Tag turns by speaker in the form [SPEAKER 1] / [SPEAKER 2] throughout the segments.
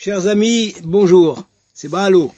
[SPEAKER 1] Chers amis, bonjour, c'est Bahalo,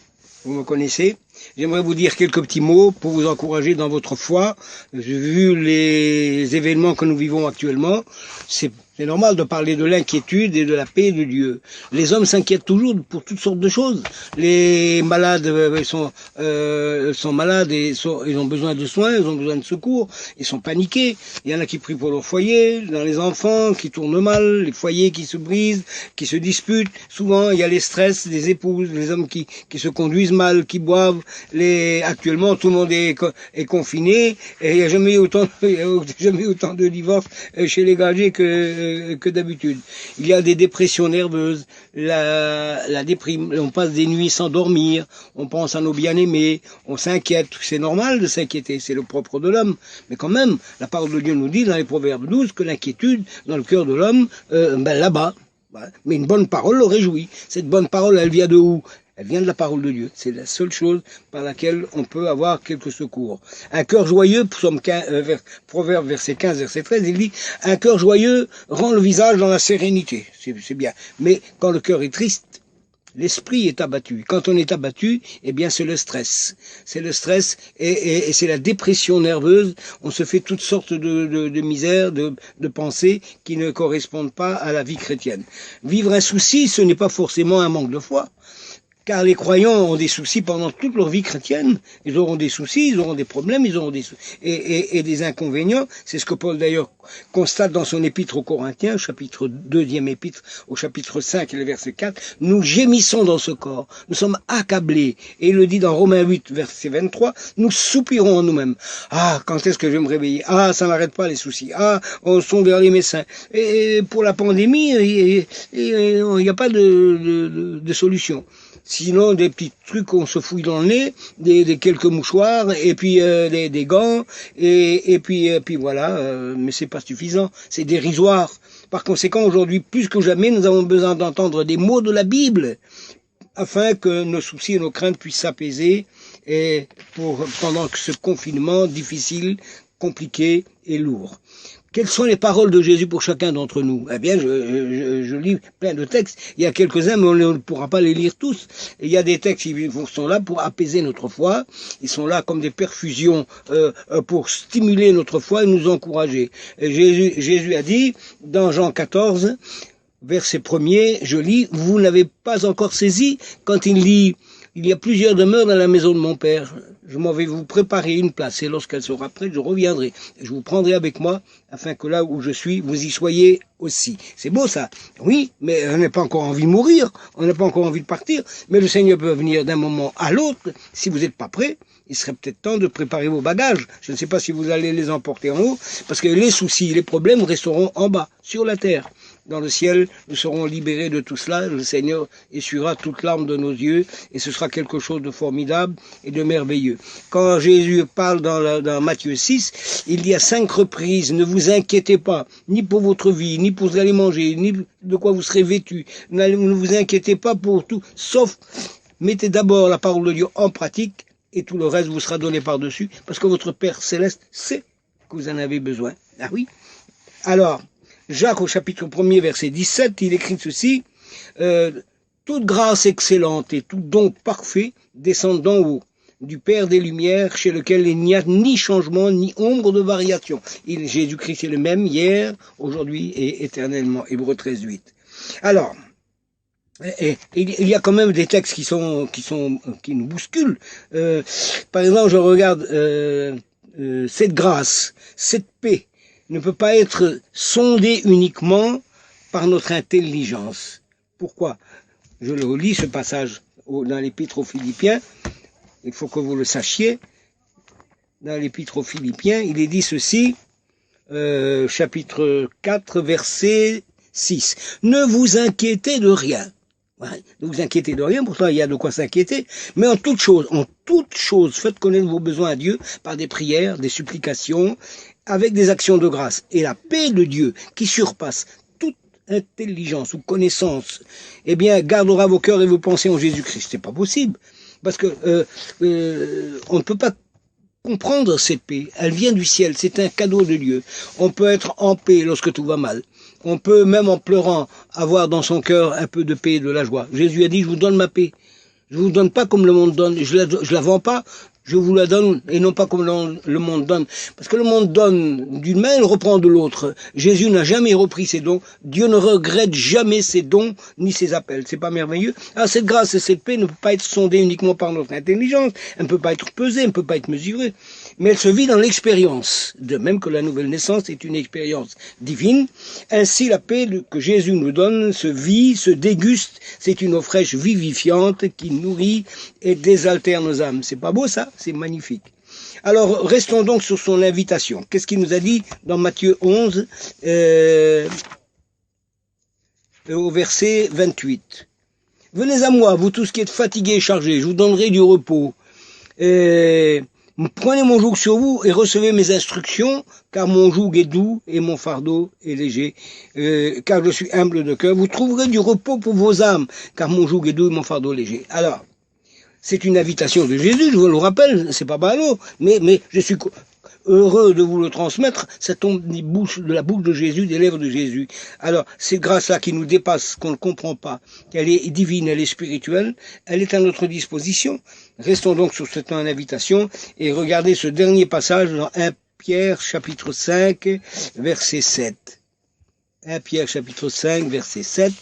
[SPEAKER 1] vous me connaissez. J'aimerais vous dire quelques petits mots pour vous encourager dans votre foi. Vu les événements que nous vivons actuellement, c'est normal de parler de l'inquiétude et de la paix de Dieu. Les hommes s'inquiètent toujours pour toutes sortes de choses. Les malades sont malades et ils ont besoin de soins, ils ont besoin de secours, ils sont paniqués. Il y en a qui prient pour leur foyer, dans les enfants qui tournent mal, les foyers qui se brisent, qui se disputent. Souvent, il y a les stress des épouses, les hommes qui se conduisent mal, qui boivent. Actuellement, tout le monde est confiné et il n'y a jamais eu autant de divorces chez les gagés que d'habitude. Il y a des dépressions nerveuses, la déprime, on passe des nuits sans dormir, on pense à nos bien-aimés, on s'inquiète. C'est normal de s'inquiéter, c'est le propre de l'homme. Mais quand même, la parole de Dieu nous dit dans les Proverbes 12 que l'inquiétude dans le cœur de l'homme, là-bas. Mais une bonne parole le réjouit. Cette bonne parole, elle vient de où? Elle vient de la parole de Dieu. C'est la seule chose par laquelle on peut avoir quelques secours. Un cœur joyeux, Proverbe verset 15, verset 13, il dit « Un cœur joyeux rend le visage dans la sérénité ». C'est bien. Mais quand le cœur est triste, l'esprit est abattu. Quand on est abattu, eh bien c'est le stress. C'est le stress et c'est la dépression nerveuse. On se fait toutes sortes de misères, de pensées qui ne correspondent pas à la vie chrétienne. Vivre un souci, ce n'est pas forcément un manque de foi. Car les croyants ont des soucis pendant toute leur vie chrétienne. Ils auront des soucis, ils auront des problèmes, ils auront et des inconvénients. C'est ce que Paul d'ailleurs constate dans son épître aux Corinthiens, chapitre 2e épître, au chapitre 5 et le verset 4. Nous gémissons dans ce corps, nous sommes accablés. Et il le dit dans Romains 8, verset 23, nous soupirons en nous-mêmes. Ah, quand est-ce que je vais me réveiller? Ah, ça n'arrête pas les soucis. Ah, on sonde vers les médecins. Et pour la pandémie, il n'y a pas de solution. Sinon, des petits trucs qu'on se fouille dans le nez, des quelques mouchoirs, et puis des gants, et puis voilà, mais c'est pas suffisant, c'est dérisoire. Par conséquent, aujourd'hui, plus que jamais, nous avons besoin d'entendre des mots de la Bible, afin que nos soucis et nos craintes puissent s'apaiser, pendant ce confinement difficile, compliqué et lourd. Quelles sont les paroles de Jésus pour chacun d'entre nous? Eh bien, je lis plein de textes. Il y a quelques-uns, mais on ne pourra pas les lire tous. Et il y a des textes qui sont là pour apaiser notre foi. Ils sont là comme des perfusions pour stimuler notre foi et nous encourager. Et Jésus a dit, dans Jean 14, verset 1er, je lis, « Vous n'avez pas encore saisi » quand il dit « Il y a plusieurs demeures dans la maison de mon Père. Je m'en vais vous préparer une place, et lorsqu'elle sera prête, je reviendrai. Je vous prendrai avec moi, afin que là où je suis, vous y soyez aussi. » C'est beau ça. Oui, mais on n'a pas encore envie de mourir, on n'a pas encore envie de partir, mais le Seigneur peut venir d'un moment à l'autre. Si vous n'êtes pas prêt, il serait peut-être temps de préparer vos bagages. Je ne sais pas si vous allez les emporter en haut, parce que les soucis, les problèmes resteront en bas, sur la terre. Dans le ciel, nous serons libérés de tout cela. Le Seigneur essuiera toute larme de nos yeux et ce sera quelque chose de formidable et de merveilleux. Quand Jésus parle dans Matthieu 6, il dit à 5 reprises, ne vous inquiétez pas, ni pour votre vie, ni pour ce que vous allez manger, ni de quoi vous serez vêtus. Ne vous inquiétez pas pour tout, sauf mettez d'abord la parole de Dieu en pratique et tout le reste vous sera donné par-dessus parce que votre Père Céleste sait que vous en avez besoin. Ah oui? Alors, Jacques au chapitre 1er verset 17, il écrit ceci, toute grâce excellente et tout don parfait descendent d'en haut, du Père des Lumières, chez lequel il n'y a ni changement, ni ombre de variation. Jésus-Christ est le même hier, aujourd'hui et éternellement. Hébreux 13:8. Alors, il y a quand même des textes qui nous bousculent. Par exemple, je regarde cette grâce, cette paix, ne peut pas être sondé uniquement par notre intelligence. Pourquoi? Je le relis ce passage dans l'Épître aux Philippiens. Il faut que vous le sachiez. Dans l'Épître aux Philippiens, il est dit ceci, chapitre 4, verset 6. Ne vous inquiétez de rien. Ouais, ne vous inquiétez de rien, pourtant il y a de quoi s'inquiéter, mais en toute chose, faites connaître vos besoins à Dieu par des prières, des supplications, avec des actions de grâce. Et la paix de Dieu, qui surpasse toute intelligence ou connaissance, eh bien, gardera vos cœurs et vos pensées en Jésus-Christ. C'est pas possible, parce que on ne peut pas comprendre cette paix. Elle vient du ciel, c'est un cadeau de Dieu. On peut être en paix lorsque tout va mal. On peut, même en pleurant, avoir dans son cœur un peu de paix et de la joie. Jésus a dit, je vous donne ma paix. Je vous donne pas comme le monde donne. Je la vends pas. Je vous la donne, et non pas comme le monde donne. Parce que le monde donne d'une main, il reprend de l'autre. Jésus n'a jamais repris ses dons. Dieu ne regrette jamais ses dons, ni ses appels. C'est pas merveilleux? Alors cette grâce et cette paix ne peut pas être sondée uniquement par notre intelligence. Elle ne peut pas être pesée, elle ne peut pas être mesurée. Mais elle se vit dans l'expérience. De même que la nouvelle naissance est une expérience divine. Ainsi, la paix que Jésus nous donne se vit, se déguste. C'est une eau fraîche vivifiante qui nourrit et désaltère nos âmes. C'est pas beau ça? C'est magnifique. Alors, restons donc sur son invitation. Qu'est-ce qu'il nous a dit dans Matthieu 11, au verset 28. Venez à moi, vous tous qui êtes fatigués et chargés, je vous donnerai du repos. Prenez mon joug sur vous et recevez mes instructions, car mon joug est doux et mon fardeau est léger, car je suis humble de cœur. Vous trouverez du repos pour vos âmes, car mon joug est doux et mon fardeau léger. Alors, c'est une invitation de Jésus, je vous le rappelle, c'est pas ballot, mais je suis heureux de vous le transmettre, ça tombe de la bouche de Jésus, des lèvres de Jésus. Alors, cette grâce-là qui nous dépasse, qu'on ne comprend pas, qu'elle est divine, elle est spirituelle, elle est à notre disposition. Restons donc sur cette invitation et regardez ce dernier passage dans 1 Pierre chapitre 5, verset 7. 1 Pierre chapitre 5, verset 7.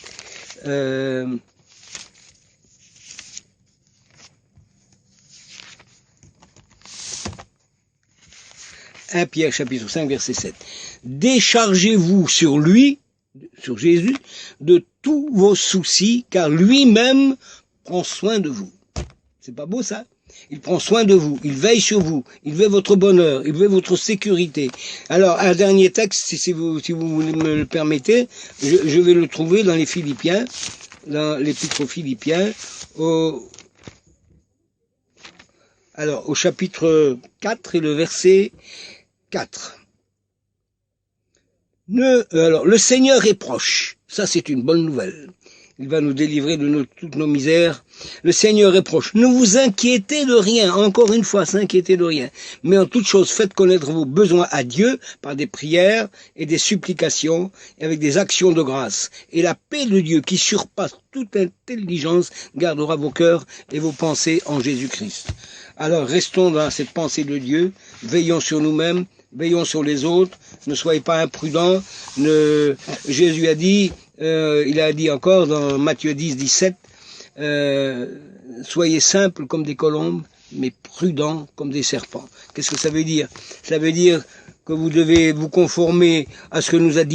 [SPEAKER 1] 1 Pierre chapitre 5 verset 7. Déchargez-vous sur lui, sur Jésus, de tous vos soucis, car lui-même prend soin de vous. C'est pas beau ça? Il prend soin de vous, il veille sur vous, il veut votre bonheur, il veut votre sécurité. Alors, un dernier texte, si vous me le permettez, je vais le trouver dans les Philippiens, dans l'épître aux Philippiens, au chapitre 4 et le verset 4. Le Seigneur est proche. Ça, c'est une bonne nouvelle. Il va nous délivrer de toutes nos misères. Le Seigneur est proche. Ne vous inquiétez de rien. Encore une fois, s'inquiétez de rien. Mais en toute chose, faites connaître vos besoins à Dieu par des prières et des supplications et avec des actions de grâce. Et la paix de Dieu qui surpasse toute intelligence gardera vos cœurs et vos pensées en Jésus-Christ. Alors, restons dans cette pensée de Dieu. Veillons sur nous-mêmes. Veillons sur les autres. Ne soyez pas imprudents. Jésus a dit... il a dit encore dans Matthieu 10, 17, soyez simples comme des colombes, mais prudents comme des serpents. Qu'est-ce que ça veut dire? Ça veut dire que vous devez vous conformer à ce que nous a dit